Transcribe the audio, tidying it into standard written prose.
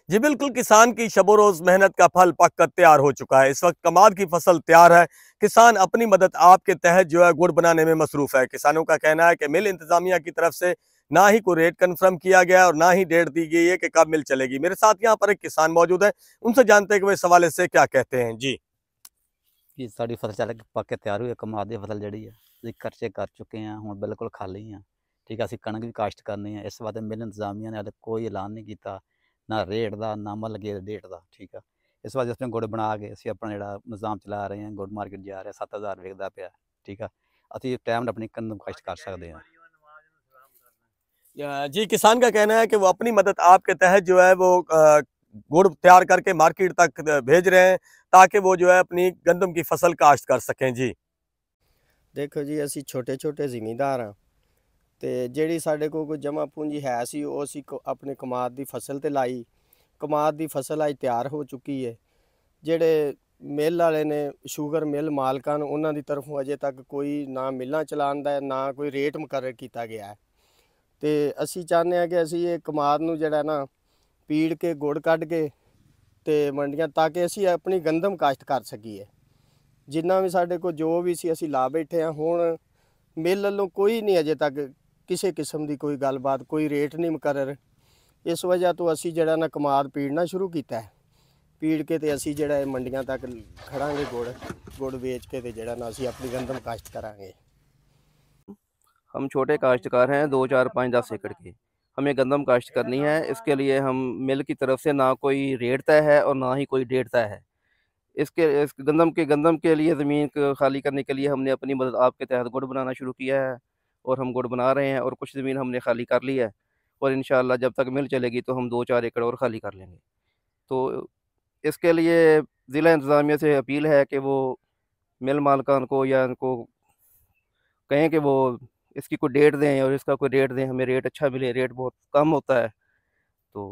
जी बिल्कुल, किसान की शब-ओ-रोज़ मेहनत का फल पक कर तैयार हो चुका है। इस वक्त कमाद की फसल तैयार है। किसान अपनी मदद आप के तहत जो है गुड़ बनाने में मसरूफ़ है। किसानों का कहना है कि मिल इंतज़ामिया की तरफ से ना ही कोई रेट कन्फर्म किया गया है और ना ही डेट दी गई है कि कब मिल चलेगी। मेरे साथ यहाँ पर एक किसान मौजूद है, उनसे जानते हैं कि वो इस हवाले से क्या कहते हैं। जी। जी, साड़ी फसल ਚੱਲ ਕੇ ਪੱਕ ਕੇ ਤਿਆਰ ਹੋਈ ਹੈ। ਕਮਾਦ ਦੀ ਫਸਲ ਜਿਹੜੀ ਆ ਅਸੀਂ ਖਰਚੇ ਕਰ ਚੁੱਕੇ ਹਾਂ, ਹੁਣ ਬਿਲਕੁਲ ਖਾਲੀ ਹਾਂ। ਠੀਕ ਆ, ਅਸੀਂ ਕਣਕ ਵੀ ਕਾਸ਼ਤ ਕਰਨੀ ਹੈ। ਇਸ ਵਾਸਤੇ ਮਿਲ ਇੰਤਜ਼ਾਮੀਆ ਨੇ ਹਾਲੇ ਕੋਈ ਐਲਾਨ ਨਹੀਂ ਕੀਤਾ, ਨਾ ਰੇਟ ਦਾ, ਨਾ ਮੁੱਲ ਗੇ ਡੇਟ ਦਾ। ਠੀਕ ਆ, ਇਸ ਵਾਸਤੇ ਅਸੀਂ ਗੁੜ ਬਣਾ ਕੇ ਅਸੀਂ ਆਪਣਾ ਜਿਹੜਾ ਨਿਜ਼ਾਮ ਚਲਾ ਰਹੇ ਹਾਂ। ਗੁੜ ਮਾਰਕੀਟ ਜਾ ਰਿਹਾ, 7000 ਵਿਕਦਾ ਪਿਆ। ਠੀਕ ਆ, ਅਸੀਂ ਟਾਈਮ ਨਾਲ ਆਪਣੀ ਕਣਕ ਕਾਸ਼ਤ ਕਰ ਸਕਦੇ ਹਾਂ। जी, किसान का कहना है कि वो अपनी मदद आपके तहत जो है वो गुड़ तैयार करके मार्केट तक भेज रहे हैं ताकि वो जो है अपनी गंदम की फसल काश्त कर सकें। जी। देखो जी, असी छोटे छोटे ਜ਼ਿਮੀਂਦਾਰ हाँ तो ਜਿਹੜੀ ਸਾਡੇ ਕੋਲ ਕੋਈ ਜਮ੍ਹਾਂ ਪੂੰਜੀ ਹੈ ਸੀ ਉਹ ਅਸੀਂ ਆਪਣੇ ਕਮਾਦ ਦੀ ਫਸਲ ਤੇ ਲਾਈ। ਕਮਾਦ ਦੀ ਫਸਲ ਅੱਜ ਤਿਆਰ ਹੋ ਚੁੱਕੀ ਹੈ। ਜਿਹੜੇ ਮਿੱਲ ਵਾਲੇ ਨੇ, ਸ਼ੂਗਰ ਮਿੱਲ ਮਾਲਕਾਂ ਨੂੰ, ਉਹਨਾਂ ਦੀ ਤਰਫੋਂ ਅਜੇ ਤੱਕ ਕੋਈ ਨਾ ਮਿੱਲਾਂ ਚਲਾਉਣ ਦਾ ਨਾ ਕੋਈ ਰੇਟ ਮੁਕਰਰ ਕੀਤਾ ਗਿਆ ਹੈ। ਤੇ ਅਸੀਂ ਚਾਹੁੰਦੇ ਹਾਂ ਕਿ ਅਸੀਂ ਇਹ ਕਮਾਦ ਨੂੰ ਜਿਹੜਾ ਨਾ ਪੀੜ ਕੇ ਗੁੜ ਕੱਢ ਕੇ ਤੇ ਮੰਡੀਆਂ ਤਾਂ ਕਿ ਅਸੀਂ ਆਪਣੀ ਗੰਦਮ ਕਾਸ਼ਤ ਕਰ ਸਕੀਏ। ਜਿੰਨਾ ਵੀ ਸਾਡੇ ਕੋਲ ਜੋ ਵੀ ਸੀ ਅਸੀਂ ਲਾ ਬੈਠੇ ਹਾਂ। ਹੁਣ ਮਿੱਲ ਵੱਲੋਂ ਕੋਈ ਨਹੀਂ ਅਜੇ ਤੱਕ ਕਿਸੇ ਕਿਸਮ ਦੀ ਕੋਈ ਗੱਲਬਾਤ, ਕੋਈ ਰੇਟ ਨਹੀਂ ਮੁਕਰਰ। ਇਸ ਵਜ੍ਹਾ ਤੋਂ ਅਸੀਂ ਜਿਹੜਾ ਨਾ ਕਮਾਦ ਪੀੜਨਾ ਸ਼ੁਰੂ ਕੀਤਾ ਹੈ। ਪੀੜ ਕੇ ਤੇ ਅਸੀਂ ਜਿਹੜਾ ਇਹ ਮੰਡੀਆਂ ਤੱਕ ਖੜਾਂਗੇ, ਗੁੜ ਵੇਚ ਕੇ ਤੇ ਜਿਹੜਾ ਨਾ ਅਸੀਂ ਆਪਣੀ ਗੰਦਮ ਕਾਸ਼ਤ ਕਰਾਂਗੇ। हम छोटे काश्तकार हैं, 2 4 5 10 एकड़ के। हमें गंदम काश्त करनी है। इसके लिए हम मिल की तरफ से ना कोई रेट तय है और ना ही कोई डेट तय है। इस गंदम के लिए ज़मीन को खाली करने के लिए हमने अपनी मदद आपके तहत गुड़ बनाना शुरू किया है और हम गुड़ बना रहे हैं और कुछ ज़मीन हमने खाली कर ली है और इंशाअल्लाह जब तक मिल चलेगी तो हम 2 4 एकड़ और खाली कर लेंगे। तो इसके लिए ज़िला इंतज़ामिया से अपील है कि वो मिल मालकान को या उनको कहें कि वो इसकी कोई डेट दें और इसका कोई रेट दें, हमें रेट अच्छा मिले। रेट बहुत कम होता है, तो